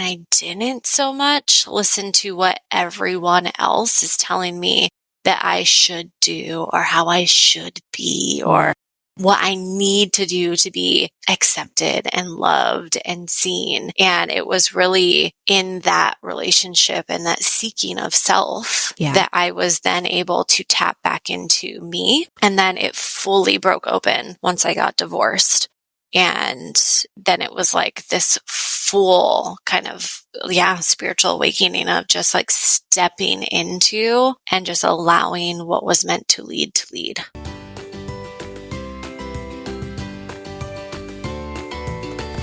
I didn't so much listen to what everyone else is telling me that I should do or how I should be or what I need to do to be accepted and loved and seen. And it was really in that relationship and that seeking of self that I was then able to tap back into me. And then it fully broke open once I got divorced. And then it was like this full kind of, spiritual awakening of just like stepping into and just allowing what was meant to lead.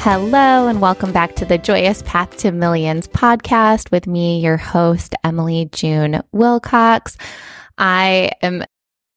Hello, and welcome back to the Joyous Path to Millions podcast with me, your host, Emily June Wilcox. I am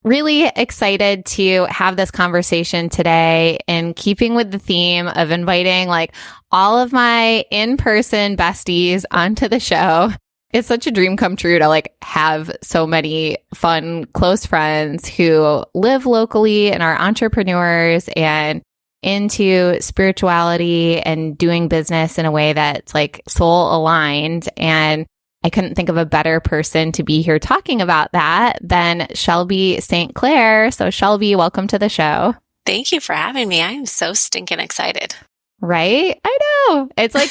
really excited to have this conversation today in keeping with the theme of inviting like all of my in-person besties onto the show. It's such a dream come true to like have so many fun, close friends who live locally and are entrepreneurs and into spirituality and doing business in a way that's like soul aligned. And I couldn't think of a better person to be here talking about that than Shelby St.clair. So Shelby, welcome to the show. Thank you for having me. I am so stinking excited. Right? I know. It's like,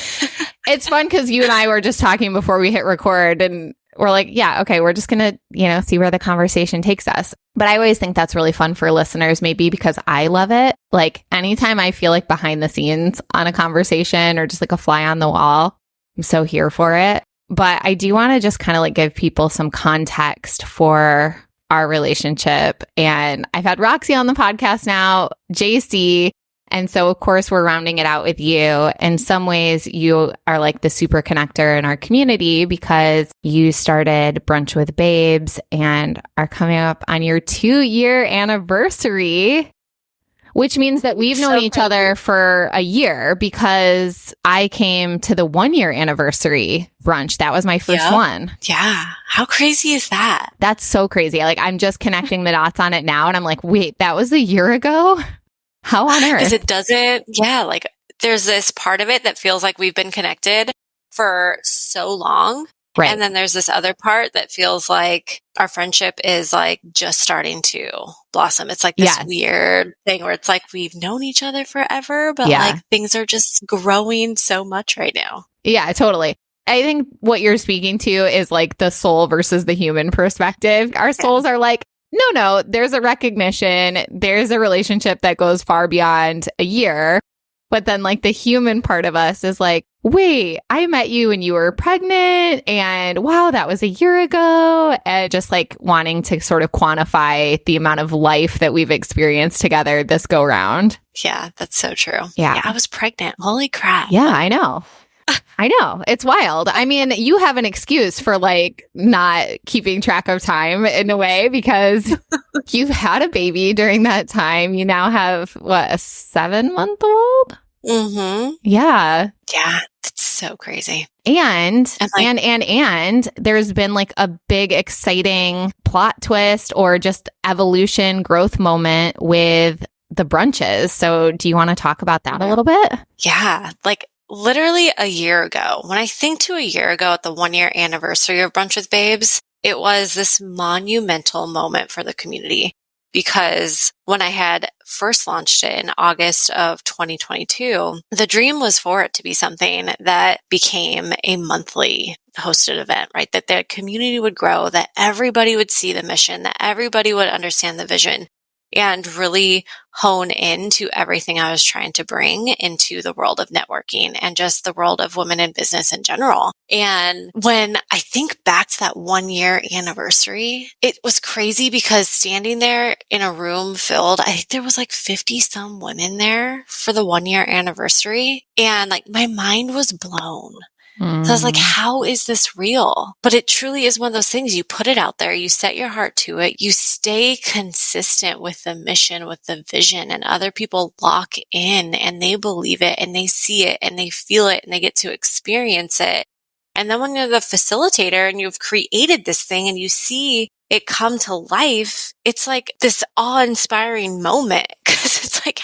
it's fun because you and I were just talking before we hit record and we're like, yeah, okay, we're just going to, see where the conversation takes us. But I always think that's really fun for listeners, maybe because I love it. Like anytime I feel like behind the scenes on a conversation or just like a fly on the wall, I'm so here for it. But I do want to just kind of like give people some context for our relationship. And I've had Roxy on the podcast now, JC. And so, of course, we're rounding it out with you. In some ways, you are like the super connector in our community because you started Brunch with Babes and are coming up on your 2-year anniversary, which means that we've known each other for a year because I came to the 1-year anniversary brunch. That was my first one. Yeah. How crazy is that? That's so crazy. Like, I'm just connecting the dots on it now. And I'm like, wait, that was a year ago? How on earth? Because it doesn't, like there's this part of it that feels like we've been connected for so long. Right. And then there's this other part that feels like our friendship is like just starting to blossom. It's like this weird thing where it's like we've known each other forever, but like things are just growing so much right now. Yeah, totally. I think what you're speaking to is like the soul versus the human perspective. Our souls are like, no, there's a recognition. There's a relationship that goes far beyond a year. But then like the human part of us is like, wait, I met you when you were pregnant and wow, that was a year ago. And just like wanting to sort of quantify the amount of life that we've experienced together this go round. Yeah, that's so true. Yeah, I was pregnant. Holy crap. Yeah, I know. I know. It's wild. I mean, you have an excuse for like not keeping track of time in a way because you've had a baby during that time. You now have what, a 7-month-old? Mm-hmm. Yeah. Yeah. It's so crazy. And there's been like a big exciting plot twist or just evolution growth moment with the brunches. So do you want to talk about that a little bit? Yeah. Like literally a year ago, when I think to a year ago at the 1-year anniversary of Brunch with Babes, it was this monumental moment for the community because when I had first launched it in August of 2022, the dream was for it to be something that became a monthly hosted event, right? That the community would grow, that everybody would see the mission, that everybody would understand the vision and really hone into everything I was trying to bring into the world of networking and just the world of women in business in general. And when I think back to that 1-year anniversary, it was crazy because standing there in a room filled, I think there was like 50 some women there for the 1-year anniversary. And like my mind was blown. So I was like, how is this real? But it truly is one of those things. You put it out there, you set your heart to it, you stay consistent with the mission, with the vision, and other people lock in and they believe it and they see it and they feel it and they get to experience it. And then when you're the facilitator and you've created this thing and you see it come to life, it's like this awe-inspiring moment because it's like,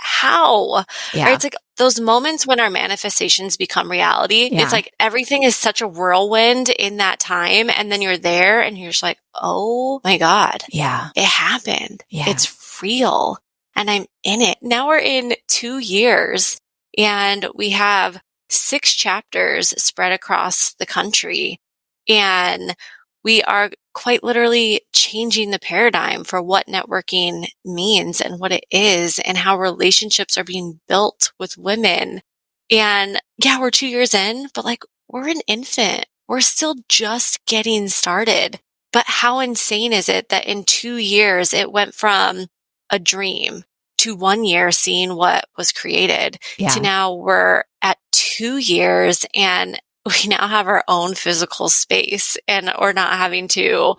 how? Yeah. Right? It's like those moments when our manifestations become reality. Yeah. It's like everything is such a whirlwind in that time. And then you're there and you're just like, oh my God. Yeah. It happened. Yeah. It's real. And I'm in it. Now we're in 2 years and we have 6 chapters spread across the country. And we are quite literally changing the paradigm for what networking means and what it is and how relationships are being built with women. And yeah, we're 2 years in, but like we're an infant. We're still just getting started. But how insane is it that in 2 years, it went from a dream to 1 year seeing what was created to now we're at 2 years and we now have our own physical space and we're not having to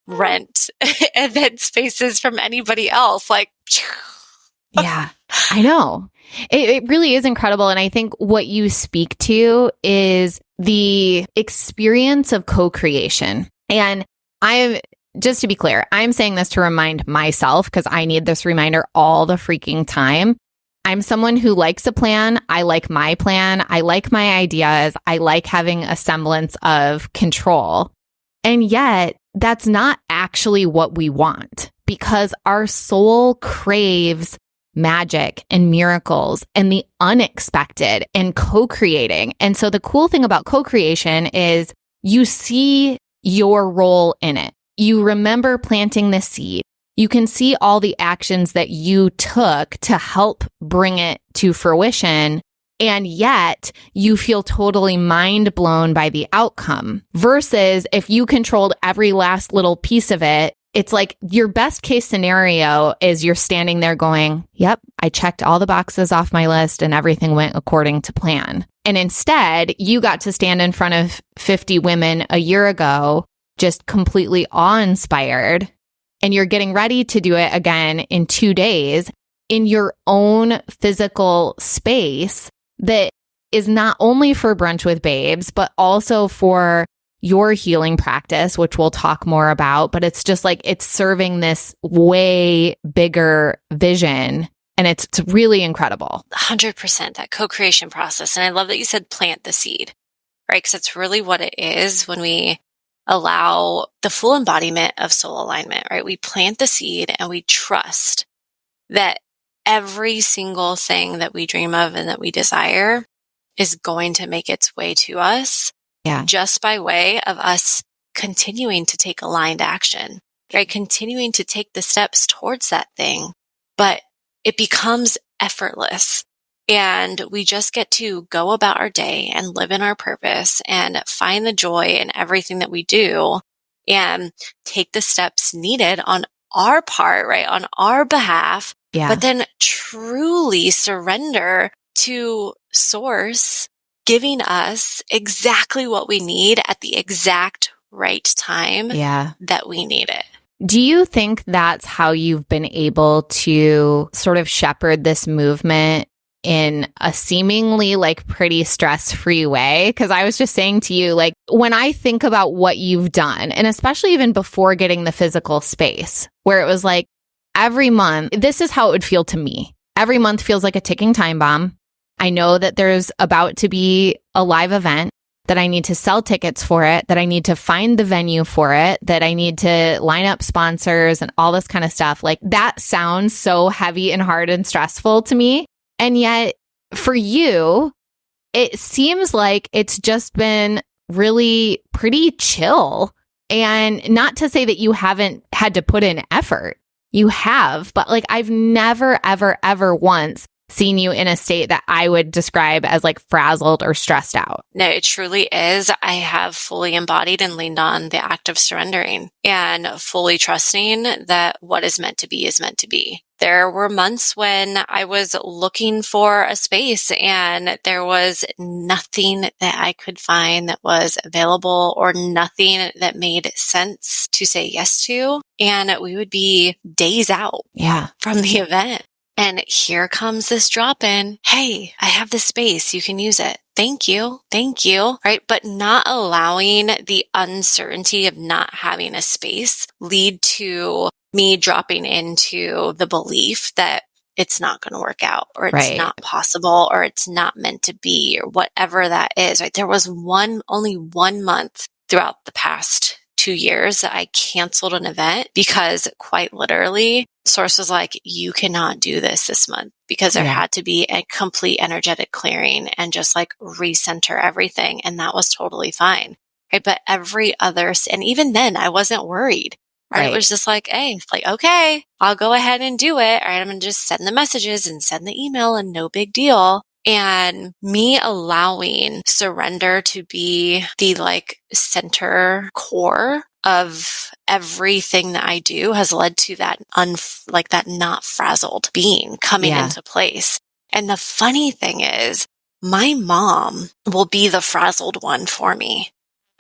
rent event spaces from anybody else. Like, yeah, I know. It really is incredible. And I think what you speak to is the experience of co-creation. And just to be clear, I'm saying this to remind myself because I need this reminder all the freaking time. I'm someone who likes a plan. I like my plan. I like my ideas. I like having a semblance of control. And yet, that's not actually what we want because our soul craves magic and miracles and the unexpected and co-creating. And so the cool thing about co-creation is you see your role in it. You remember planting the seed. You can see all the actions that you took to help bring it to fruition. And yet you feel totally mind blown by the outcome versus if you controlled every last little piece of it, it's like your best case scenario is you're standing there going, yep, I checked all the boxes off my list and everything went according to plan. And instead you got to stand in front of 50 women a year ago, just completely awe-inspired. And you're getting ready to do it again in 2 days in your own physical space that is not only for Brunch with Babes, but also for your healing practice, which we'll talk more about. But it's just like it's serving this way bigger vision. And it's really incredible. 100% that co-creation process. And I love that you said plant the seed, right? Because it's really what it is when we allow the full embodiment of soul alignment, right? We plant the seed and we trust that every single thing that we dream of and that we desire is going to make its way to us just by way of us continuing to take aligned action, right? Continuing to take the steps towards that thing, but it becomes effortless. And we just get to go about our day and live in our purpose and find the joy in everything that we do and take the steps needed on our part, right? On our behalf, but then truly surrender to Source giving us exactly what we need at the exact right time that we need it. Do you think that's how you've been able to sort of shepherd this movement in a seemingly like pretty stress-free way? Because I was just saying to you, like, when I think about what you've done, and especially even before getting the physical space, where it was like every month, this is how it would feel to me. Every month feels like a ticking time bomb. I know that there's about to be a live event, that I need to sell tickets for it, that I need to find the venue for it, that I need to line up sponsors and all this kind of stuff. Like that sounds so heavy and hard and stressful to me. And yet for you, it seems like it's just been really pretty chill. And not to say that you haven't had to put in effort. You have, but like I've never, ever, ever once seen you in a state that I would describe as like frazzled or stressed out. No, it truly is. I have fully embodied and leaned on the act of surrendering and fully trusting that what is meant to be is meant to be. There were months when I was looking for a space and there was nothing that I could find that was available or nothing that made sense to say yes to. And we would be days out from the event. And here comes this drop in. Hey, I have this space. You can use it. Thank you. Thank you. Right. But not allowing the uncertainty of not having a space lead to me dropping into the belief that it's not going to work out, or it's Right. not possible, or it's not meant to be, or whatever that is, right? There was only 1 month throughout the past 2 years that I canceled an event because quite literally source was like, you cannot do this month, because there had to be a complete energetic clearing and just like recenter everything. And that was totally fine. Right. But and even then I wasn't worried. Right. It was just like, hey, like, okay, I'll go ahead and do it. All right. I'm going to just send the messages and send the email and no big deal. And me allowing surrender to be the like center core of everything that I do has led to that that not frazzled being coming into place. And the funny thing is, my mom will be the frazzled one for me.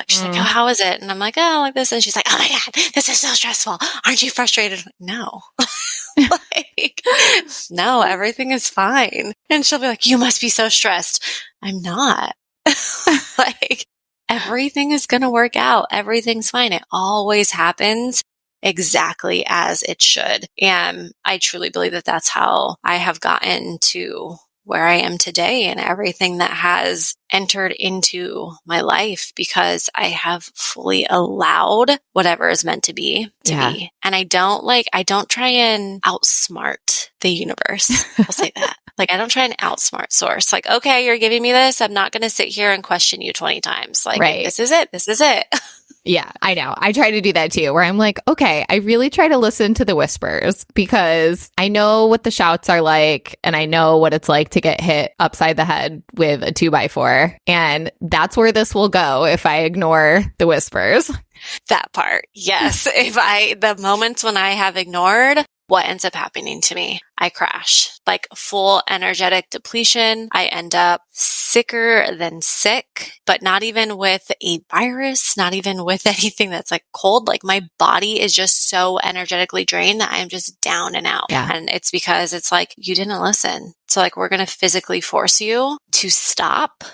Like, she's like, oh, how is it? And I'm like, oh, like this. And she's like, oh my God, this is so stressful. Aren't you frustrated? No. Like, no, everything is fine. And she'll be like, you must be so stressed. I'm not. Like, everything is going to work out. Everything's fine. It always happens exactly as it should. And I truly believe that that's how I have gotten to where I am today and everything that has entered into my life, because I have fully allowed whatever is meant to be. And I don't try and outsmart the universe. I'll say that. Like, I don't try and outsmart source. Like, okay, you're giving me this. I'm not going to sit here and question you 20 times. Like, this is it. This is it. Yeah, I know. I try to do that too, where I'm like, okay, I really try to listen to the whispers, because I know what the shouts are like, and I know what it's like to get hit upside the head with a 2x4. And that's where this will go if I ignore the whispers. That part. Yes. The moments when I have ignored, what ends up happening to me? I crash, like full energetic depletion. I end up sicker than sick, but not even with a virus, not even with anything that's like cold. Like, my body is just so energetically drained that I'm just down and out. And it's because it's like, you didn't listen. So like, we're going to physically force you to stop.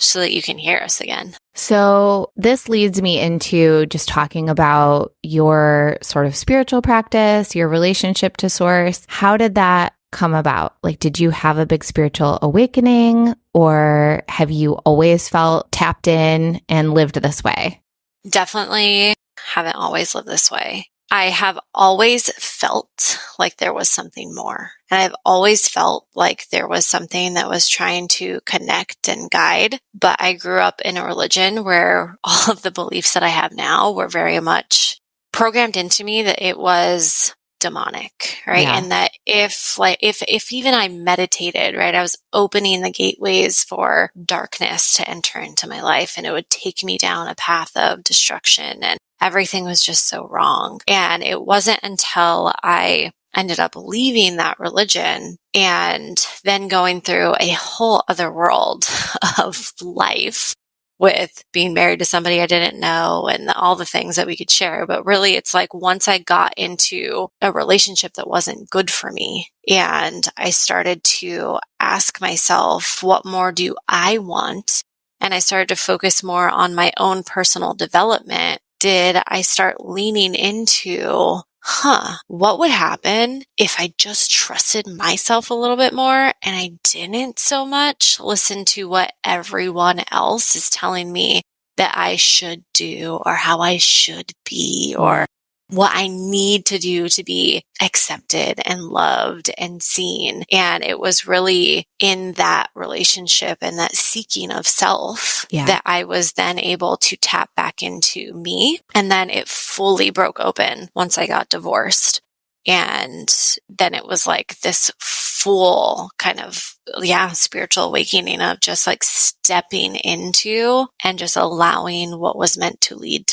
So that you can hear us again. So this leads me into just talking about your sort of spiritual practice, your relationship to source. How did that come about? Like, did you have a big spiritual awakening, or have you always felt tapped in and lived this way? Definitely haven't always lived this way. I have always felt like there was something more. And I've always felt like there was something that was trying to connect and guide. But I grew up in a religion where all of the beliefs that I have now were very much programmed into me that it was demonic, right? And that if even I meditated, right, I was opening the gateways for darkness to enter into my life, and it would take me down a path of destruction, and everything was just so wrong. And it wasn't until I ended up leaving that religion and then going through a whole other world of life with being married to somebody I didn't know and all the things that we could share. But really, it's like, once I got into a relationship that wasn't good for me, and I started to ask myself, what more do I want? And I started to focus more on my own personal development. Did I start leaning into, what would happen if I just trusted myself a little bit more, and I didn't so much listen to what everyone else is telling me that I should do, or how I should be, or what I need to do to be accepted and loved and seen. And it was really in that relationship and that seeking of self that I was then able to tap back into me. And then it fully broke open once I got divorced. And then it was like this full kind of, spiritual awakening of just like stepping into and just allowing what was meant to lead.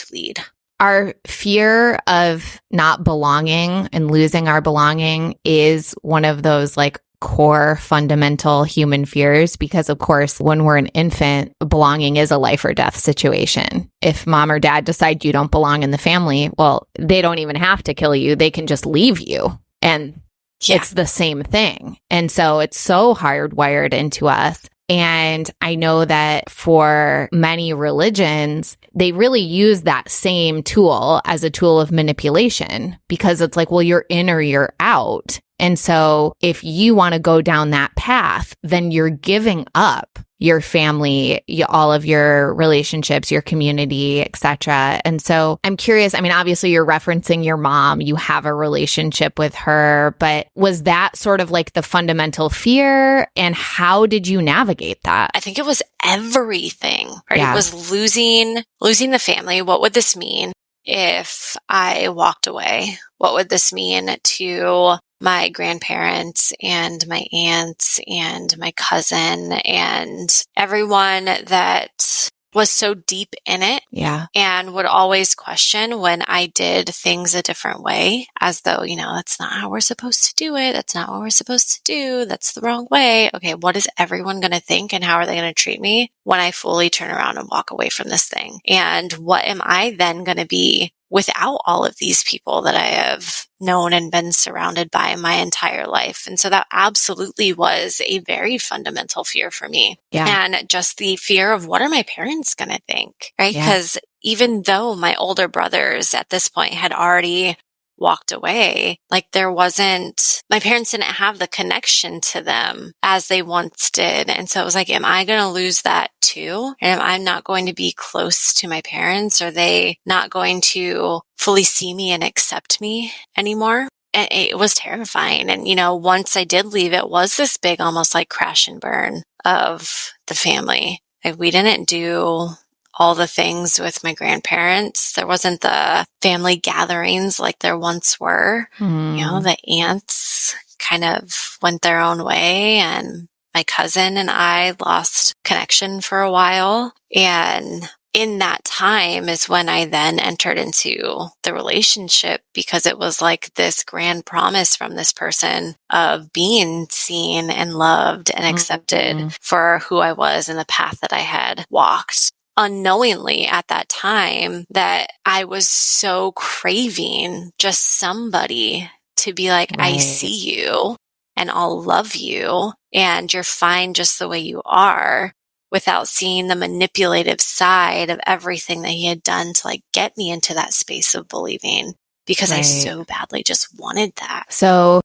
Our fear of not belonging and losing our belonging is one of those like core fundamental human fears, because of course, when we're an infant, belonging is a life or death situation. If mom or dad decide you don't belong in the family, well, they don't even have to kill you. They can just leave you. And it's the same thing. And so it's so hardwired into us. And I know that for many religions, they really use that same tool as a tool of manipulation, because it's like, well, you're in or you're out. And so if you want to go down that path, then you're giving up your family, all of your relationships, your community, etc. And so I'm curious, I mean, obviously you're referencing your mom, you have a relationship with her, but was that sort of like the fundamental fear? And how did you navigate that? I think it was everything, right? Yeah. It was losing the family. What would this mean if I walked away? What would this mean to my grandparents and my aunts and my cousin and everyone that was so deep in it? Yeah. And would always question when I did things a different way, as though, that's not how we're supposed to do it. That's not what we're supposed to do. That's the wrong way. Okay, what is everyone going to think and how are they going to treat me when I fully turn around and walk away from this thing? And what am I then going to be without all of these people that I have known and been surrounded by my entire life? And so that absolutely was a very fundamental fear for me. Yeah. And just the fear of what are my parents going to think, right? Yeah. Because even though my older brothers at this point had already walked away, like my parents didn't have the connection to them as they once did. And so it was like, am I going to lose that too? And am I not going to be close to my parents? Are they not going to fully see me and accept me anymore? And it was terrifying. And, once I did leave, it was this big, almost like crash and burn of the family. Like, we didn't do all the things with my grandparents. There wasn't the family gatherings like there once were. The aunts kind of went their own way, and my cousin and I lost connection for a while. And in that time is when I then entered into the relationship, because it was like this grand promise from this person of being seen and loved and accepted for who I was and the path that I had walked. Unknowingly at that time, that I was so craving just somebody to be like, Right. I see you and I'll love you and you're fine just the way you are, without seeing the manipulative side of everything that he had done to like get me into that space of believing, because I so badly just wanted that. So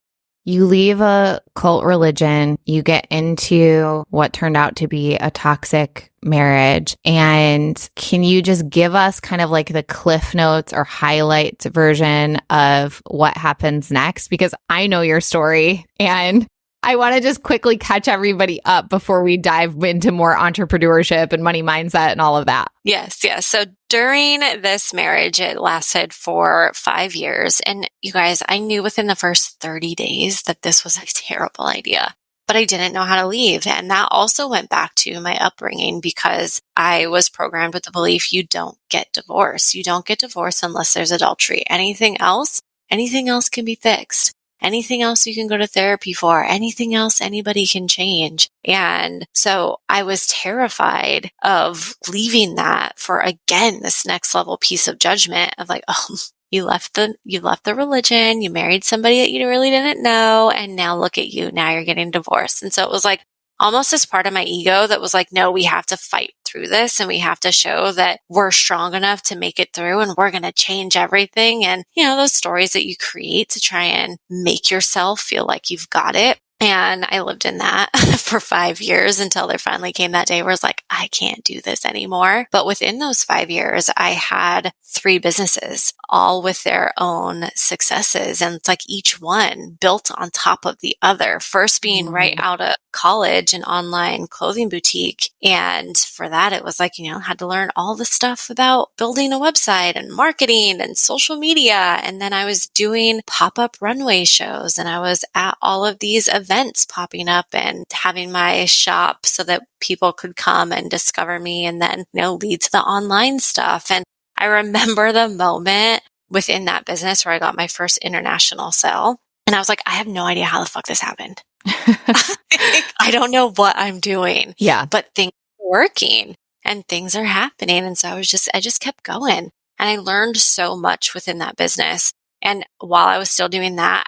you leave a cult religion, you get into what turned out to be a toxic marriage. And can you just give us kind of like the Cliff Notes or highlights version of what happens next? Because I know your story and I want to just quickly catch everybody up before we dive into more entrepreneurship and money mindset and all of that. Yes. So during this marriage, it lasted for 5 years. And you guys, I knew within the first 30 days that this was a terrible idea, but I didn't know how to leave. And that also went back to my upbringing, because I was programmed with the belief you don't get divorced. You don't get divorced unless there's adultery. Anything else can be fixed. Anything else you can go to therapy for, anything else anybody can change. And so I was terrified of leaving that for, again, this next level piece of judgment of like, oh, you left the religion, you married somebody that you really didn't know, and now look at you, now you're getting divorced. And so it was like almost this part of my ego that was like, no, we have to fight through this and we have to show that we're strong enough to make it through and we're going to change everything. And, those stories that you create to try and make yourself feel like you've got it. And I lived in that for 5 years until there finally came that day where I was like, I can't do this anymore. But within those 5 years, I had 3 businesses, all with their own successes. And it's like each one built on top of the other. First being right out of college, an online clothing boutique. And for that, it was like, had to learn all the stuff about building a website and marketing and social media. And then I was doing pop-up runway shows, and I was at all of these events popping up and having my shop so that people could come and discover me and then, lead to the online stuff. And I remember the moment within that business where I got my first international sale. And I was like, I have no idea how the fuck this happened. I don't know what I'm doing. Yeah. But things are working and things are happening. And so I just kept going. And I learned so much within that business. And while I was still doing that,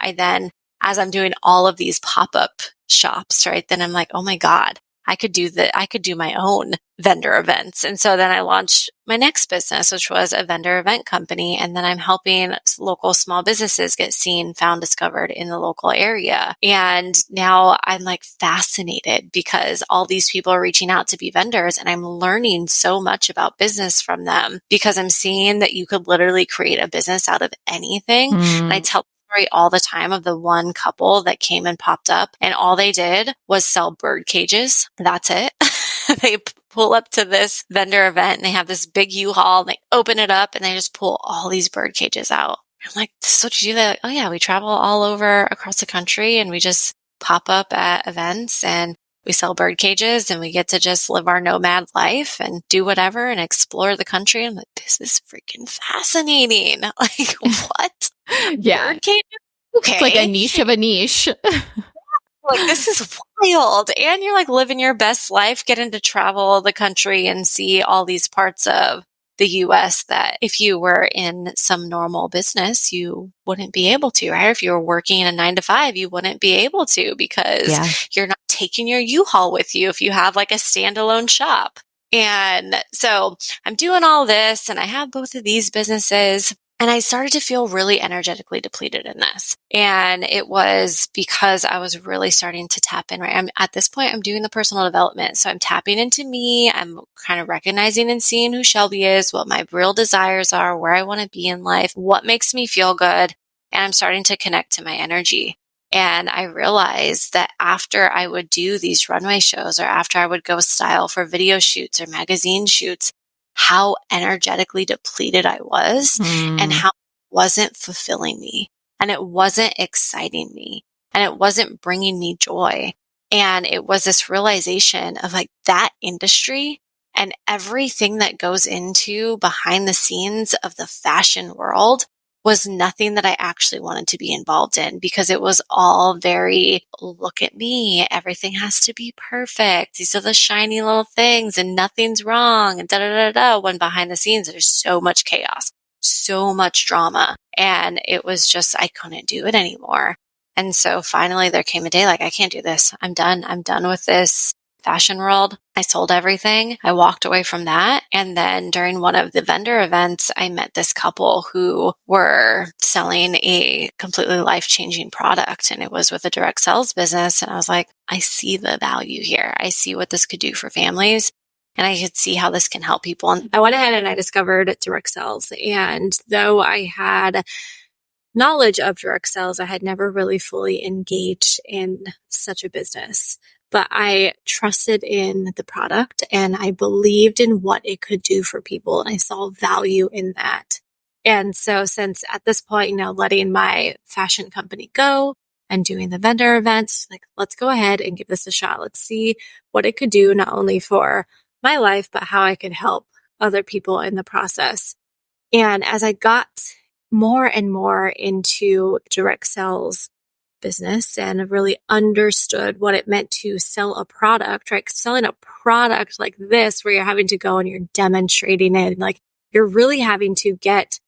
as I'm doing all of these pop-up shops, right, then I'm like, oh my God, I could do my own vendor events. And so then I launched my next business, which was a vendor event company. And then I'm helping local small businesses get seen, found, discovered in the local area. And now I'm like fascinated because all these people are reaching out to be vendors, and I'm learning so much about business from them because I'm seeing that you could literally create a business out of anything. And I tell story all the time of the one couple that came and popped up, and all they did was sell bird cages. That's it. They pull up to this vendor event and they have this big U-Haul and they open it up and they just pull all these bird cages out. I'm like, this is what you do. They're like, oh yeah, we travel all over across the country and we just pop up at events and we sell bird cages and we get to just live our nomad life and do whatever and explore the country. I'm like, this is freaking fascinating. Like, what? Yeah. Bird cages? Okay. It's like a niche of a niche. Like, this is wild. And you're like living your best life, getting to travel the country and see all these parts of the US that if you were in some normal business, you wouldn't be able to, right? If you were working a 9 to 5, you wouldn't be able to because you're not taking your U-Haul with you if you have like a standalone shop. And so I'm doing all this and I have both of these businesses. And I started to feel really energetically depleted in this. And it was because I was really starting to tap in, right? At this point, I'm doing the personal development. So I'm tapping into me. I'm kind of recognizing and seeing who Shelby is, what my real desires are, where I want to be in life, what makes me feel good. And I'm starting to connect to my energy. And I realized that after I would do these runway shows or after I would go style for video shoots or magazine shoots, how energetically depleted I was and how it wasn't fulfilling me and it wasn't exciting me and it wasn't bringing me joy. And it was this realization of like that industry and everything that goes into behind the scenes of the fashion world was nothing that I actually wanted to be involved in because it was all very, look at me, everything has to be perfect. These are the shiny little things and nothing's wrong and da da da da. When behind the scenes, there's so much chaos, so much drama. And it was just, I couldn't do it anymore. And so finally there came a day like, I can't do this. I'm done. I'm done with this fashion world. I sold everything. I walked away from that. And then during one of the vendor events, I met this couple who were selling a completely life-changing product. And it was with a direct sales business. And I was like, I see the value here. I see what this could do for families. And I could see how this can help people. And I went ahead and I discovered direct sales. And though I had knowledge of direct sales, I had never really fully engaged in such a business. But I trusted in the product and I believed in what it could do for people. And I saw value in that. And so since at this point, letting my fashion company go and doing the vendor events, like, let's go ahead and give this a shot. Let's see what it could do, not only for my life, but how I could help other people in the process. And as I got more and more into direct sales business and really understood what it meant to sell a product, right? Selling a product like this, where you're having to go and you're demonstrating it, and like you're really having to get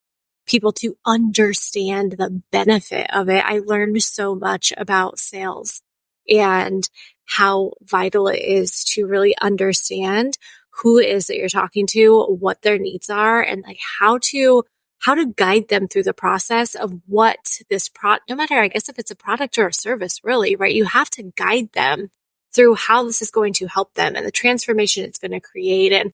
people to understand the benefit of it. I learned so much about sales and how vital it is to really understand who it is that you're talking to, what their needs are, and like how to guide them through the process of what this product, no matter, I guess, if it's a product or a service, really, right? You have to guide them through how this is going to help them and the transformation it's going to create and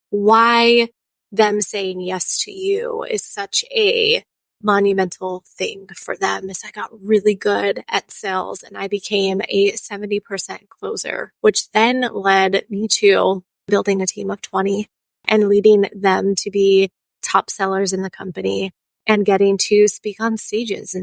why them saying yes to you is such a monumental thing for them. As I got really good at sales and I became a 70% closer, which then led me to building a team of 20 and leading them to be top sellers in the company and getting to speak on stages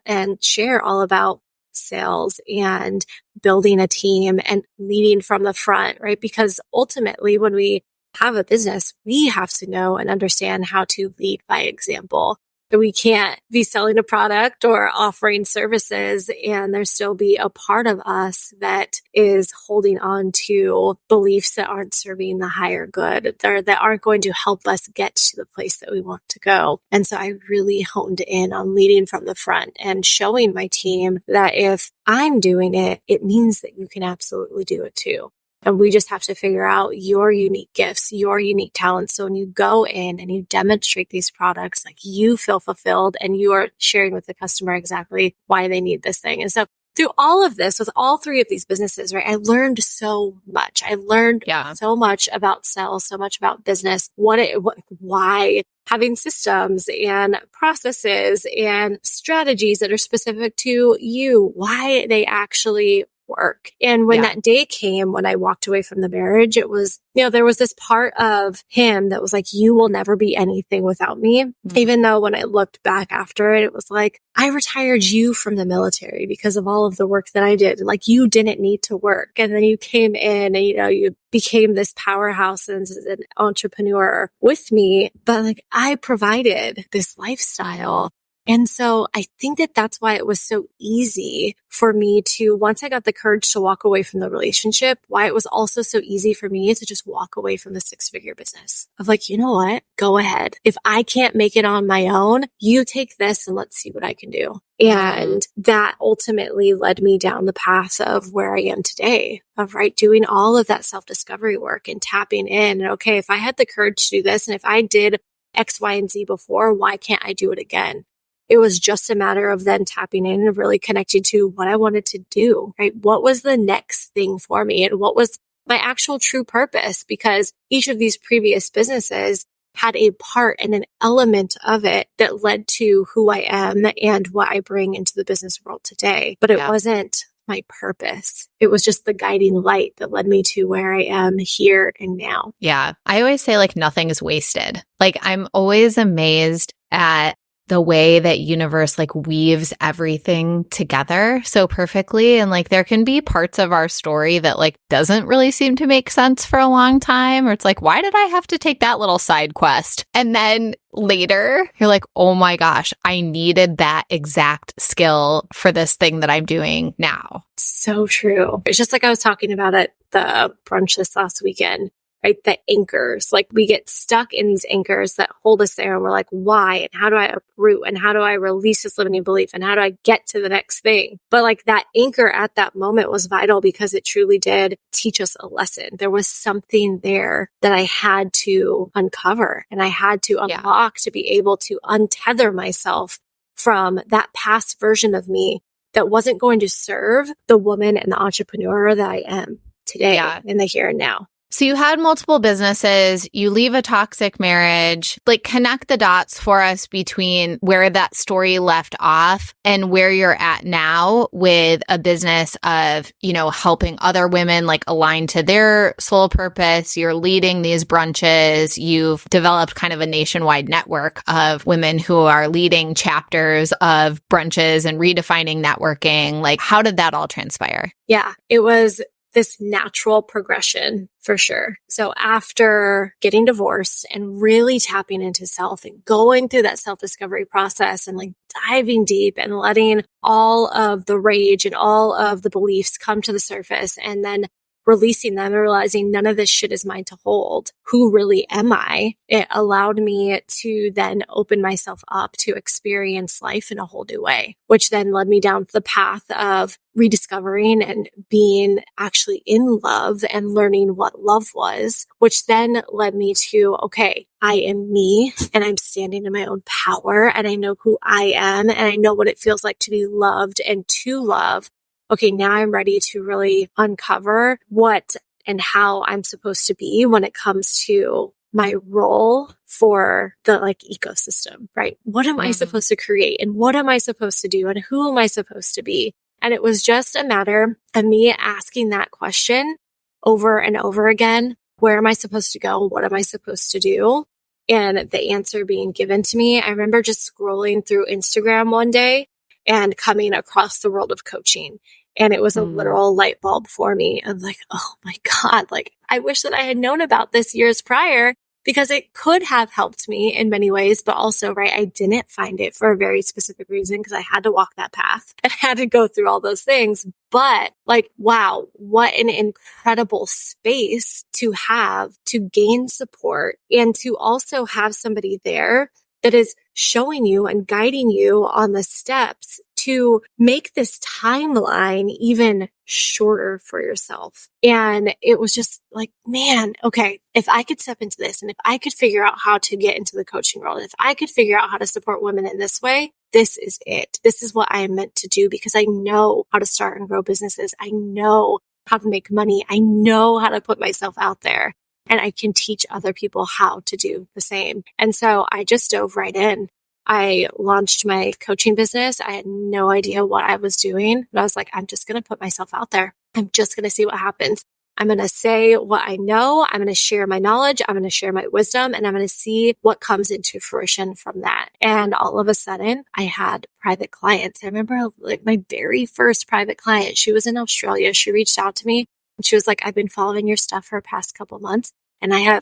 and share all about sales and building a team and leading from the front, right? Because ultimately, when we have a business, we have to know and understand how to lead by example. We can't be selling a product or offering services and there still be a part of us that is holding on to beliefs that aren't serving the higher good, that aren't going to help us get to the place that we want to go. And so I really honed in on leading from the front and showing my team that if I'm doing it, it means that you can absolutely do it too. And we just have to figure out your unique gifts, your unique talents. So when you go in and you demonstrate these products, like you feel fulfilled and you are sharing with the customer exactly why they need this thing. And so through all of this, with all three of these businesses, right, I learned so much. I learned so much about sales, so much about business, why having systems and processes and strategies that are specific to you, why they actually work. And when that day came, when I walked away from the marriage, it was, there was this part of him that was like, you will never be anything without me. Mm-hmm. Even though when I looked back after it, it was like, I retired you from the military because of all of the work that I did. Like you didn't need to work. And then you came in and, you became this powerhouse as an entrepreneur with me. But like I provided this lifestyle. And so I think that that's why it was so easy for me to, once I got the courage to walk away from the relationship, why it was also so easy for me to just walk away from the 6-figure business of like, you know what, go ahead. If I can't make it on my own, you take this and let's see what I can do. And that ultimately led me down the path of where I am today of doing all of that self-discovery work and tapping in. And okay, if I had the courage to do this and if I did X, Y, and Z before, why can't I do it again? It was just a matter of then tapping in and really connecting to what I wanted to do, right? What was the next thing for me and what was my actual true purpose? Because each of these previous businesses had a part and an element of it that led to who I am and what I bring into the business world today. But it wasn't my purpose. It was just the guiding light that led me to where I am here and now. Yeah. I always say like nothing is wasted. Like I'm always amazed at the way that universe like weaves everything together so perfectly. And like there can be parts of our story that like doesn't really seem to make sense for a long time. Or it's like, why did I have to take that little side quest? And then later you're like, oh my gosh, I needed that exact skill for this thing that I'm doing now. So true. It's just like I was talking about at the brunch this last weekend. Right? The anchors, like we get stuck in these anchors that hold us there and we're like, why? And how do I uproot? And how do I release this limiting belief? And how do I get to the next thing? But like that anchor at that moment was vital because it truly did teach us a lesson. There was something there that I had to uncover and I had to unlock to be able to untether myself from that past version of me that wasn't going to serve the woman and the entrepreneur that I am today in the here and now. So you had multiple businesses, you leave a toxic marriage, like connect the dots for us between where that story left off and where you're at now with a business of, helping other women like align to their soul purpose. You're leading these brunches. You've developed kind of a nationwide network of women who are leading chapters of brunches and redefining networking. Like, how did that all transpire? Yeah, it was this natural progression for sure. So after getting divorced and really tapping into self and going through that self-discovery process and like diving deep and letting all of the rage and all of the beliefs come to the surface and then releasing them and realizing none of this shit is mine to hold. Who really am I? It allowed me to then open myself up to experience life in a whole new way, which then led me down the path of rediscovering and being actually in love and learning what love was, which then led me to, okay, I am me and I'm standing in my own power and I know who I am and I know what it feels like to be loved and to love. Okay, now I'm ready to really uncover what and how I'm supposed to be when it comes to my role for the ecosystem, right? What am I supposed to create and what am I supposed to do and who am I supposed to be? And it was just a matter of me asking that question over and over again. Where am I supposed to go? What am I supposed to do? And the answer being given to me. I remember just scrolling through Instagram one day and coming across the world of coaching. And it was a literal light bulb for me of like, oh my God, like I wish that I had known about this years prior because it could have helped me in many ways, but also, right, I didn't find it for a very specific reason because I had to walk that path and had to go through all those things. But like, wow, what an incredible space to have to gain support and to also have somebody there that is showing you and guiding you on the steps to make this timeline even shorter for yourself. And it was just like, man, okay, if I could step into this and if I could figure out how to get into the coaching world, if I could figure out how to support women in this way, this is it. This is what I am meant to do because I know how to start and grow businesses. I know how to make money. I know how to put myself out there and I can teach other people how to do the same. And so I just dove right in. I launched my coaching business. I had no idea what I was doing, but I was like, I'm just going to put myself out there. I'm just going to see what happens. I'm going to say what I know. I'm going to share my knowledge. I'm going to share my wisdom and I'm going to see what comes into fruition from that. And all of a sudden I had private clients. I remember like my very first private client, she was in Australia. She reached out to me and she was like, I've been following your stuff for the past couple months and I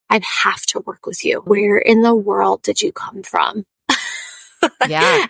have to work with you. Where in the world did you come from? Yeah.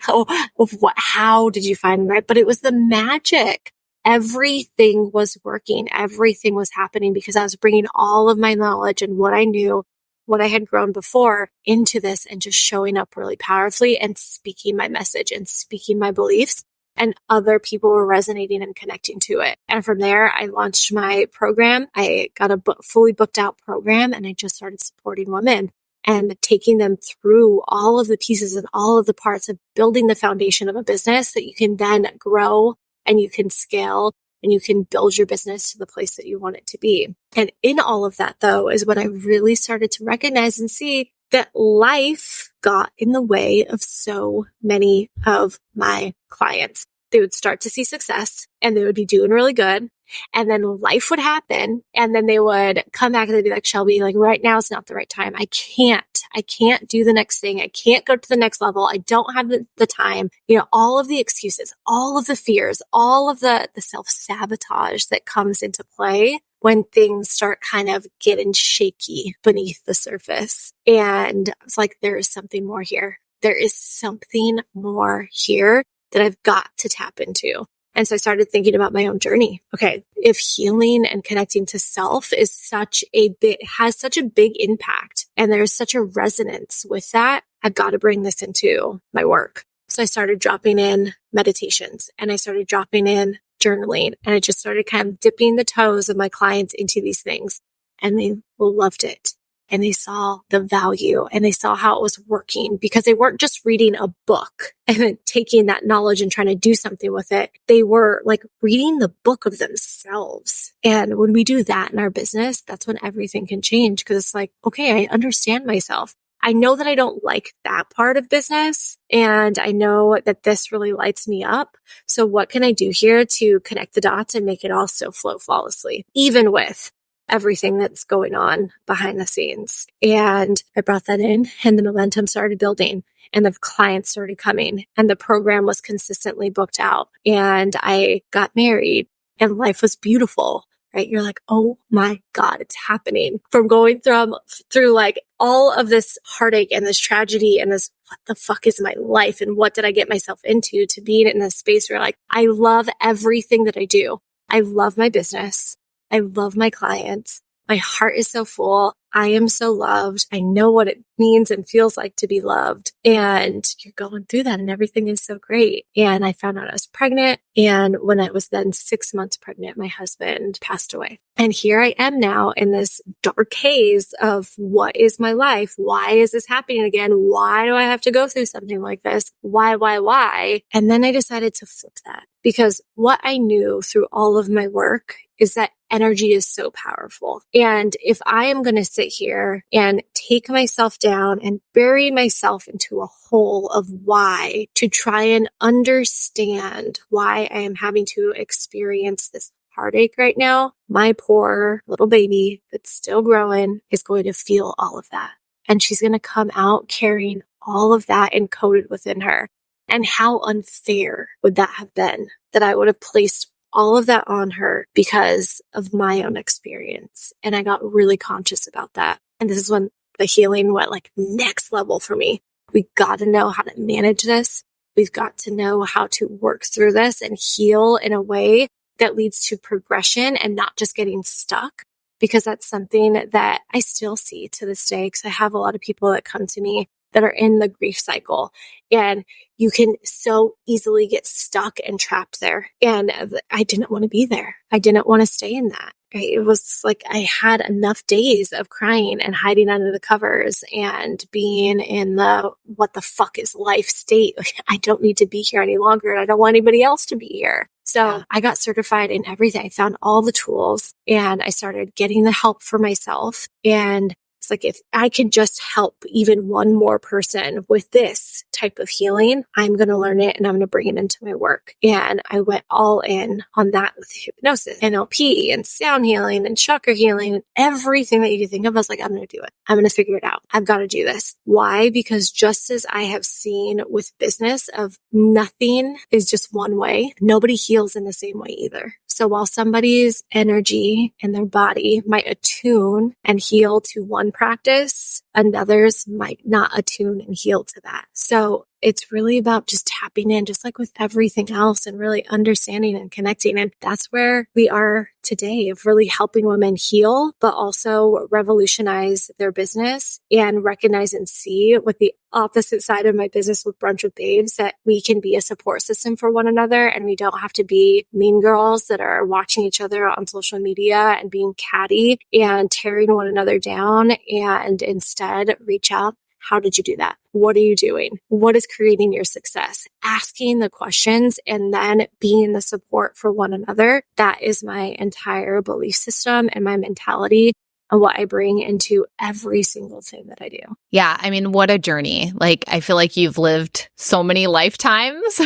How did you find me? But it was the magic. Everything was working. Everything was happening because I was bringing all of my knowledge and what I knew, what I had grown before into this and just showing up really powerfully and speaking my message and speaking my beliefs. And other people were resonating and connecting to it. And from there, I launched my program. I got a fully booked out program and I just started supporting women and taking them through all of the pieces and all of the parts of building the foundation of a business that you can then grow and you can scale and you can build your business to the place that you want it to be. And in all of that, though, is when I really started to recognize and see that life got in the way of so many of my clients. They would start to see success and they would be doing really good. And then life would happen. And then they would come back and they'd be like, Shelby, like right now is not the right time. I can't do the next thing. I can't go to the next level. I don't have the time. You know, all of the excuses, all of the fears, all of the self-sabotage that comes into play when things start kind of getting shaky beneath the surface. And it's like, there is something more here. There is something more here that I've got to tap into. And so I started thinking about my own journey. Okay, if healing and connecting to self is has such a big impact and there's such a resonance with that, I've got to bring this into my work. So I started dropping in meditations and I started dropping in journaling and I just started kind of dipping the toes of my clients into these things and they loved it. And they saw the value and they saw how it was working because they weren't just reading a book and then taking that knowledge and trying to do something with it. They were like reading the book of themselves. And when we do that in our business, that's when everything can change because it's like, okay, I understand myself. I know that I don't like that part of business and I know that this really lights me up. So what can I do here to connect the dots and make it all still flow flawlessly, even with everything that's going on behind the scenes. And I brought that in and the momentum started building and the clients started coming and the program was consistently booked out and I got married and life was beautiful, right? You're like, oh my God, it's happening. From going through like all of this heartache and this tragedy and this, what the fuck is my life? And what did I get myself into to being in this space where like, I love everything that I do. I love my business. I love my clients. My heart is so full. I am so loved. I know what it means and feels like to be loved. And you're going through that and everything is so great. And I found out I was pregnant. And when I was then 6 months pregnant, my husband passed away. And here I am now in this dark haze of what is my life? Why is this happening again? Why do I have to go through something like this? Why? And then I decided to flip that because what I knew through all of my work is that energy is so powerful. And if I am going to sit here and take myself down and bury myself into a hole of why to try and understand why I am having to experience this heartache right now, my poor little baby that's still growing is going to feel all of that. And she's going to come out carrying all of that encoded within her. And how unfair would that have been that I would have placed all of that on her because of my own experience. And I got really conscious about that. And this is when the healing went like next level for me. We got to know how to manage this. We've got to know how to work through this and heal in a way that leads to progression and not just getting stuck, because that's something that I still see to this day. Because I have a lot of people that come to me that are in the grief cycle. And you can so easily get stuck and trapped there. And I didn't want to be there. I didn't want to stay in that. It was like I had enough days of crying and hiding under the covers and being in the what the fuck is life state. I don't need to be here any longer, and I don't want anybody else to be here. So I got certified in everything. I found all the tools and I started getting the help for myself. And it's like, if I can just help even one more person with this type of healing, I'm going to learn it and I'm going to bring it into my work. And I went all in on that with hypnosis, NLP, and sound healing, and chakra healing, and everything that you can think of. I was like, I'm going to do it. I'm going to figure it out. I've got to do this. Why? Because just as I have seen with business of nothing is just one way, nobody heals in the same way either. So while somebody's energy and their body might attune and heal to one practice, another's might not attune and heal to that. So it's really about just tapping in, just like with everything else, and really understanding and connecting. And that's where we are today, of really helping women heal, but also revolutionize their business and recognize and see with the opposite side of my business with Brunch with Babes, that we can be a support system for one another. And we don't have to be mean girls that are watching each other on social media and being catty and tearing one another down, and instead reach out. How did you do that? What are you doing? What is creating your success? Asking the questions and then being the support for one another. That is my entire belief system and my mentality and what I bring into every single thing that I do. Yeah. I mean, what a journey. Like, I feel like you've lived so many lifetimes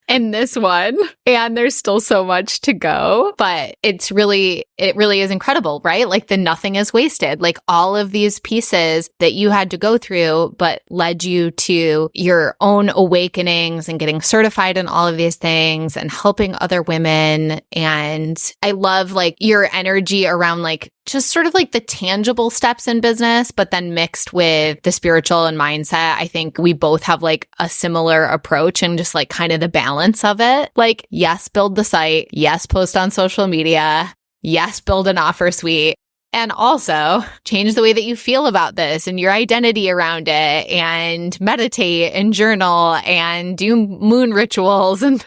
in this one, and there's still so much to go, but it really is incredible, right? Like, the nothing is wasted. Like, all of these pieces that you had to go through, but led you to your own awakenings and getting certified in all of these things and helping other women. And I love like your energy around like just sort of like the tangible steps in business, but then mixed with the spiritual and mindset. I think we both have like a similar approach, and just like kind of the balance of it. Like, yes, build the site. Yes, post on social media. Yes, build an offer suite. And also change the way that you feel about this and your identity around it, and meditate and journal and do moon rituals. And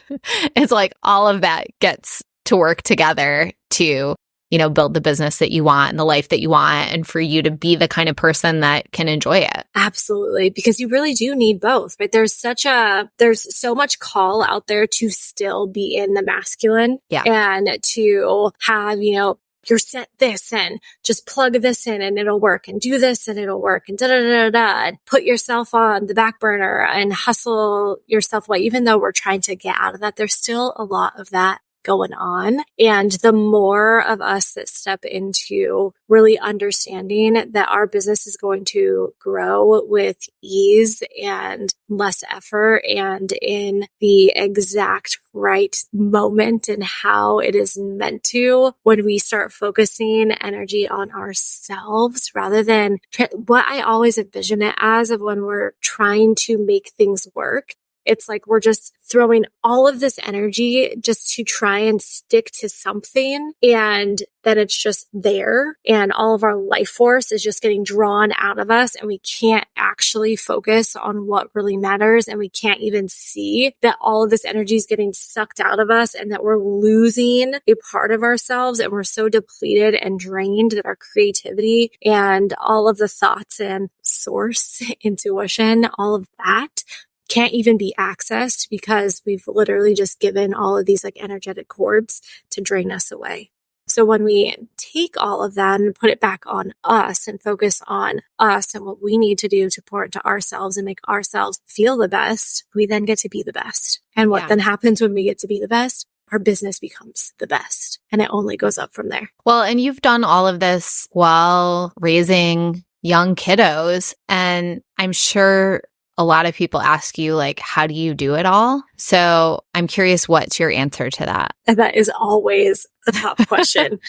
it's like all of that gets to work together to, you know, build the business that you want and the life that you want, and for you to be the kind of person that can enjoy it. Absolutely. Because you really do need both, right? There's so much call out there to still be in the masculine, and to have, you know, you're set this and just plug this in and it'll work, and do this and it'll work, and and put yourself on the back burner and hustle yourself away. Even though we're trying to get out of that, there's still a lot of that going on. And the more of us that step into really understanding that our business is going to grow with ease and less effort, and in the exact right moment and how it is meant to, when we start focusing energy on ourselves rather than what I always envision it as, of when we're trying to make things work. It's like we're just throwing all of this energy just to try and stick to something, and then it's just there, and all of our life force is just getting drawn out of us, and we can't actually focus on what really matters, and we can't even see that all of this energy is getting sucked out of us, and that we're losing a part of ourselves, and we're so depleted and drained that our creativity and all of the thoughts and source, intuition, all of that can't even be accessed, because we've literally just given all of these like energetic cords to drain us away. So when we take all of that and put it back on us and focus on us and what we need to do to pour into ourselves and make ourselves feel the best, we then get to be the best. And what then happens when we get to be the best? Our business becomes the best, and it only goes up from there. Well, and you've done all of this while raising young kiddos, and I'm sure a lot of people ask you, like, how do you do it all? So I'm curious, what's your answer to that? And that is always the top question.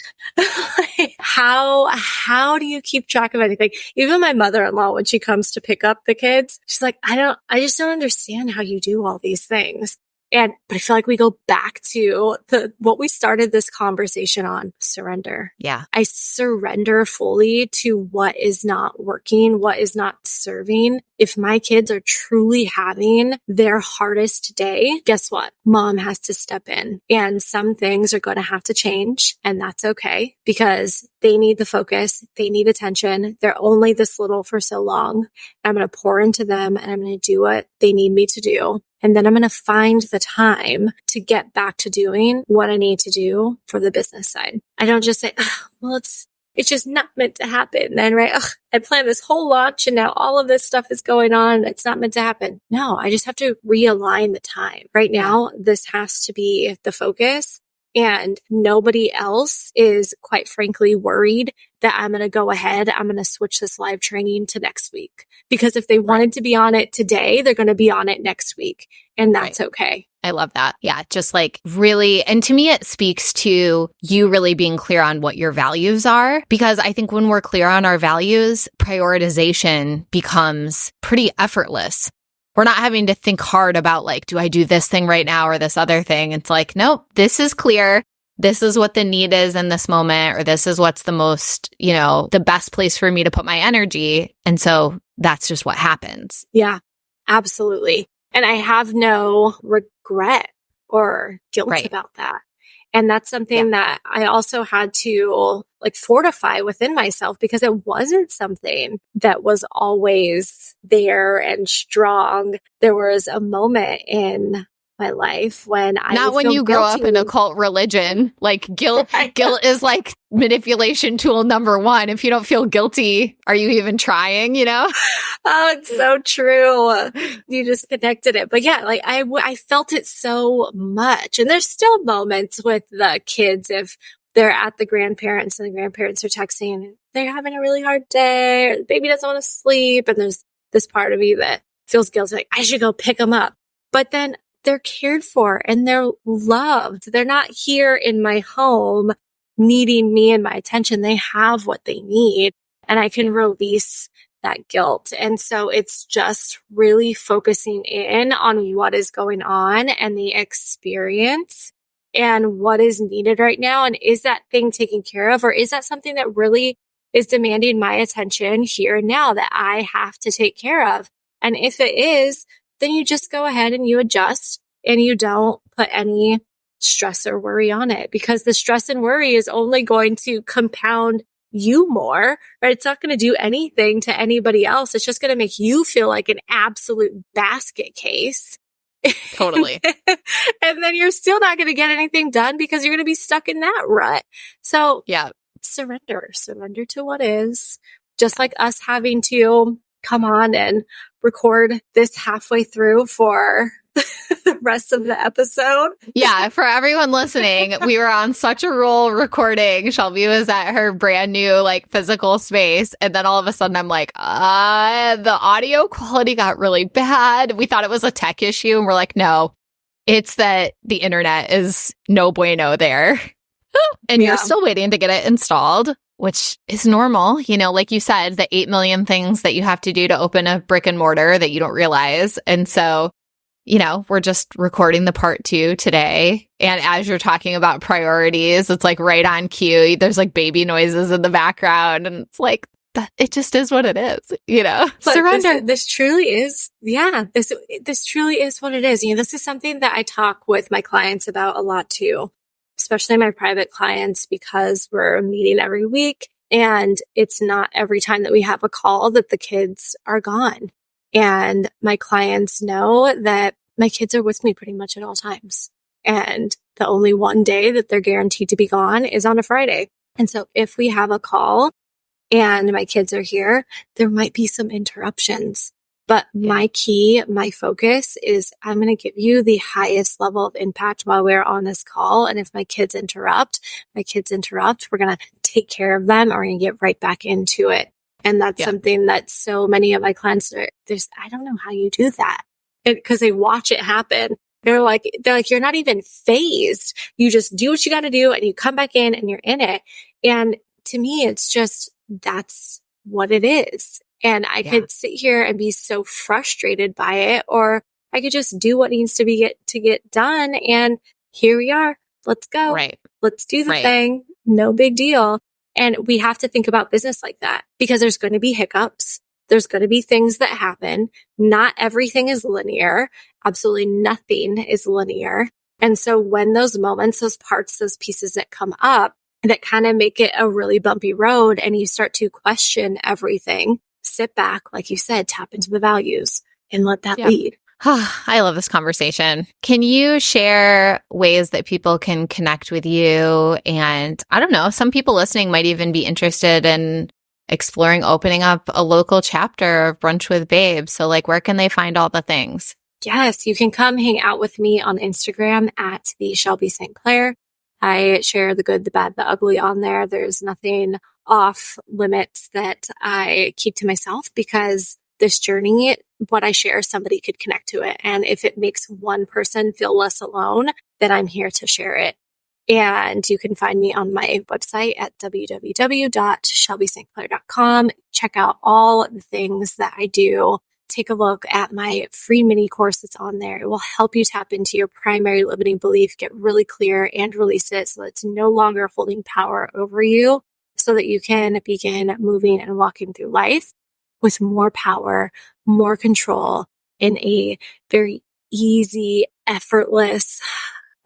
How do you keep track of anything? Even my mother-in-law, when she comes to pick up the kids, she's like, I just don't understand how you do all these things. But I feel like we go back to what we started this conversation on: surrender. Yeah. I surrender fully to what is not working, what is not serving. if my kids are truly having their hardest day, guess what? Mom has to step in, and some things are going to have to change, and that's okay because they need the focus. They need attention. They're only this little for so long. I'm going to pour into them and I'm going to do what they need me to do. And then I'm going to find the time to get back to doing what I need to do for the business side. I don't just say, well, it's just not meant to happen. Then, right? I planned this whole launch and now all of this stuff is going on. It's not meant to happen. No, I just have to realign the time. Right now, this has to be the focus. And nobody else is, quite frankly, worried that I'm going to go ahead. I'm going to switch this live training to next week. Because if they wanted to be on it today, they're going to be on it next week. And that's okay. I love that. Yeah. Just like really, and to me, it speaks to you really being clear on what your values are. Because I think when we're clear on our values, prioritization becomes pretty effortless. We're not having to think hard about like, do I do this thing right now or this other thing? It's like, nope, this is clear. This is what the need is in this moment, or this is what's the most, the best place for me to put my energy. And so that's just what happens. Yeah, absolutely. And I have no regret or guilt about that. And that's something that I also had to like fortify within myself because it wasn't something that was always there and strong. There was a moment in my life when I not when you grow up in a cult religion, like guilt is like manipulation tool number one. If you don't feel guilty, are you even trying, Oh, it's so true. You just connected it. But yeah, like I felt it so much. And there's still moments with the kids if they're at the grandparents and the grandparents are texting, they're having a really hard day, or the baby doesn't want to sleep. And there's this part of you that feels guilty, like I should go pick them up. But then they're cared for and they're loved. They're not here in my home needing me and my attention. They have what they need and I can release that guilt. And so it's just really focusing in on what is going on and the experience and what is needed right now. And is that thing taken care of, or is that something that really is demanding my attention here and now that I have to take care of? And if it is, then you just go ahead and you adjust and you don't put any stress or worry on it, because the stress and worry is only going to compound you more, right? It's not going to do anything to anybody else. It's just going to make you feel like an absolute basket case. Totally. And then you're still not going to get anything done because you're going to be stuck in that rut. So surrender to what is, just like us having to come on and record this halfway through for the rest of the episode. Yeah, for everyone listening, we were on such a roll recording. Shelby was at her brand new like physical space. And then all of a sudden I'm like, the audio quality got really bad. We thought it was a tech issue. And we're like, no, it's that the internet is no bueno there. And you're still waiting to get it installed, which is normal. Like you said, the 8 million things that you have to do to open a brick and mortar that you don't realize. And so, we're just recording the part 2 today. And as you're talking about priorities, it's like right on cue. There's like baby noises in the background. And it's like, it just is what it is, surrender. This truly is. Yeah, this truly is what it is. This is something that I talk with my clients about a lot too, especially my private clients, because we're meeting every week and it's not every time that we have a call that the kids are gone. And my clients know that my kids are with me pretty much at all times. And the only one day that they're guaranteed to be gone is on a Friday. And so if we have a call and my kids are here, there might be some interruptions. But my focus is I'm going to give you the highest level of impact while we're on this call. And if my kids interrupt. We're going to take care of them, or we're going to get right back into it. And that's something that so many of my clients I don't know how you do that, because they watch it happen. They're like, you're not even phased. You just do what you got to do and you come back in and you're in it. And to me, it's just, that's what it is. And I could sit here and be so frustrated by it, or I could just do what needs to get done. And here we are. Let's go. Right. Let's do the thing. No big deal. And we have to think about business like that, because there's going to be hiccups. There's going to be things that happen. Not everything is linear. Absolutely nothing is linear. And so when those moments, those parts, those pieces that come up that kind of make it a really bumpy road and you start to question everything, sit back, like you said, tap into the values and let that lead. I love this conversation. Can you share ways that people can connect with you? And I don't know, some people listening might even be interested in exploring opening up a local chapter of Brunch with Babes. So like, where can they find all the things? Yes, you can come hang out with me on Instagram at the Shelby St.clair. I share the good, the bad, the ugly on there. There's nothing off limits that I keep to myself because this journey, what I share, somebody could connect to it. And if it makes one person feel less alone, then I'm here to share it. And you can find me on my website at www.shelbystclair.com. Check out all the things that I do. Take a look at my free mini course that's on there. It will help you tap into your primary limiting belief, get really clear and release it so that it's no longer holding power over you so that you can begin moving and walking through life with more power, more control in a very easy, effortless,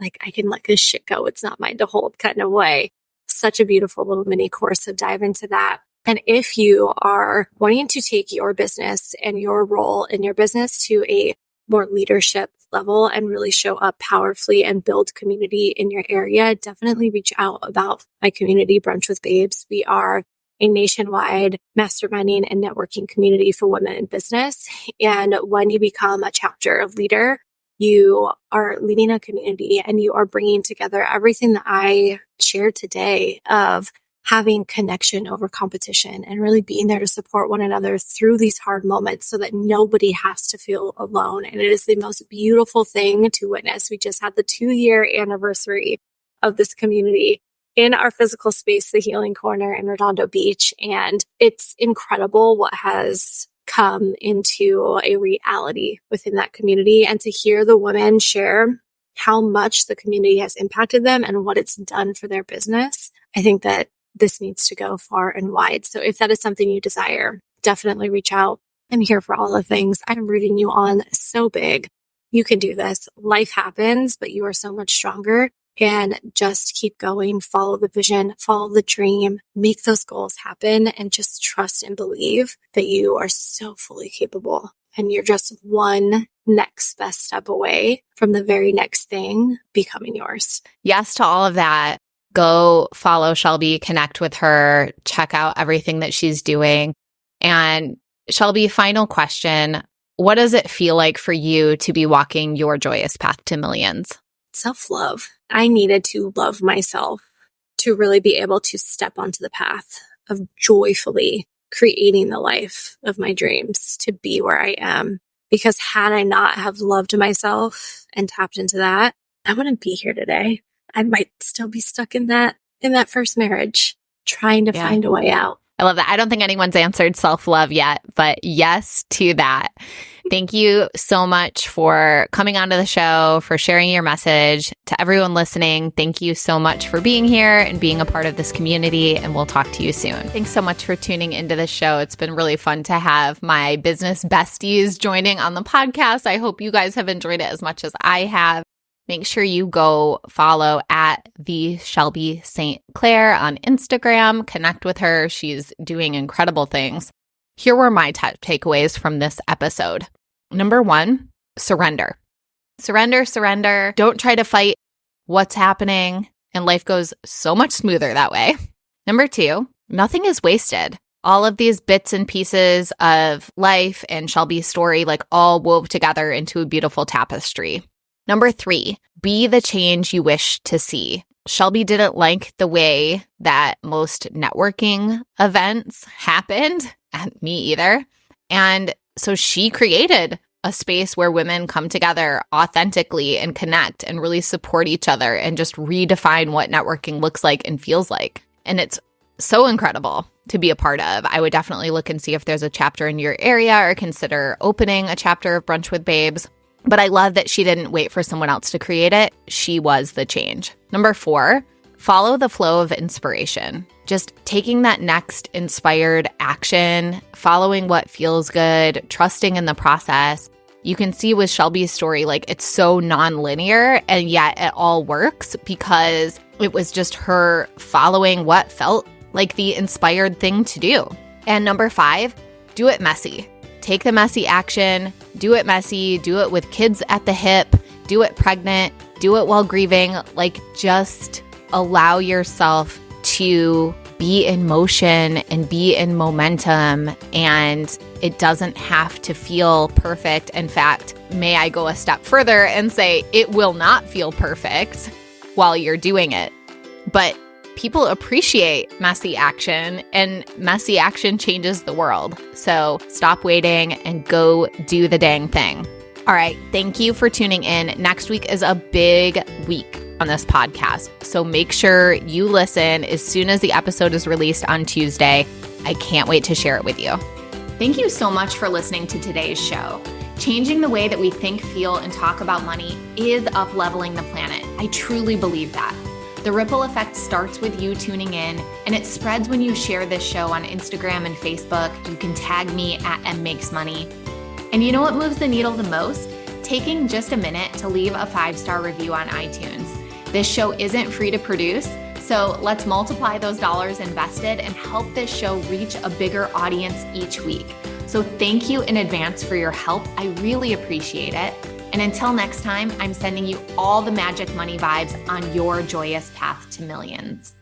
like I can let this shit go. It's not mine to hold kind of way. Such a beautiful little mini course. So dive into that. And if you are wanting to take your business and your role in your business to a more leadership level and really show up powerfully and build community in your area, definitely reach out about my community, Brunch with Babes. We are a nationwide masterminding and networking community for women in business. And when you become a chapter leader, you are leading a community and you are bringing together everything that I shared today of having connection over competition and really being there to support one another through these hard moments so that nobody has to feel alone. And it is the most beautiful thing to witness. We just had the 2-year anniversary of this community in our physical space, the Healing Corner in Redondo Beach. And it's incredible what has come into a reality within that community, and to hear the women share how much the community has impacted them and what it's done for their business. I think that this needs to go far and wide. So if that is something you desire, definitely reach out. I'm here for all the things. I'm rooting you on so big. You can do this. Life happens, but you are so much stronger. And just keep going, follow the vision, follow the dream, make those goals happen, and just trust and believe that you are so fully capable. And you're just one next best step away from the very next thing becoming yours. Yes to all of that. Go follow Shelby, connect with her, check out everything that she's doing. And Shelby, final question. What does it feel like for you to be walking your joyous path to millions? Self-love. I needed to love myself to really be able to step onto the path of joyfully creating the life of my dreams, to be where I am. Because had I not have loved myself and tapped into that, I wouldn't be here today. I might still be stuck in that first marriage, trying to find a way out. I love that. I don't think anyone's answered self-love yet, but yes to that. Thank you so much for coming onto the show, for sharing your message. To everyone listening, thank you so much for being here and being a part of this community, and we'll talk to you soon. Thanks so much for tuning into the show. It's been really fun to have my business besties joining on the podcast. I hope you guys have enjoyed it as much as I have. Make sure you go follow at the Shelby St.clair on Instagram. Connect with her. She's doing incredible things. Here were my takeaways from this episode. Number 1, surrender. Surrender, surrender. Don't try to fight what's happening, and life goes so much smoother that way. Number 2, nothing is wasted. All of these bits and pieces of life and Shelby's story all wove together into a beautiful tapestry. Number 3, be the change you wish to see. Shelby didn't like the way that most networking events happened, and me either. And so she created a space where women come together authentically and connect and really support each other and just redefine what networking looks like and feels like. And it's so incredible to be a part of. I would definitely look and see if there's a chapter in your area or consider opening a chapter of Brunch with Babes. But I love that she didn't wait for someone else to create it. She was the change. Number 4, follow the flow of inspiration. just taking that next inspired action, following what feels good, trusting in the process. You can see with Shelby's story, like it's so nonlinear, and yet it all works because it was just her following what felt like the inspired thing to do. And number 5, do it messy. Take the messy action, do it messy, do it with kids at the hip, do it pregnant, do it while grieving. Like, just allow yourself to be in motion and be in momentum, and it doesn't have to feel perfect. In fact, may I go a step further and say it will not feel perfect while you're doing it. But people appreciate messy action, and messy action changes the world. So stop waiting and go do the dang thing. All right. Thank you for tuning in. Next week is a big week on this podcast, so make sure you listen as soon as the episode is released on Tuesday. I can't wait to share it with you. Thank you so much for listening to today's show. Changing the way that we think, feel, and talk about money is up-leveling the planet. I truly believe that. The ripple effect starts with you tuning in, and it spreads when you share this show on Instagram and Facebook. You can tag me at mmakesmoney. And you know what moves the needle the most? Taking just a minute to leave a 5-star review on iTunes. This show isn't free to produce, so let's multiply those dollars invested and help this show reach a bigger audience each week. So thank you in advance for your help. I really appreciate it. And until next time, I'm sending you all the magic money vibes on your joyous path to millions.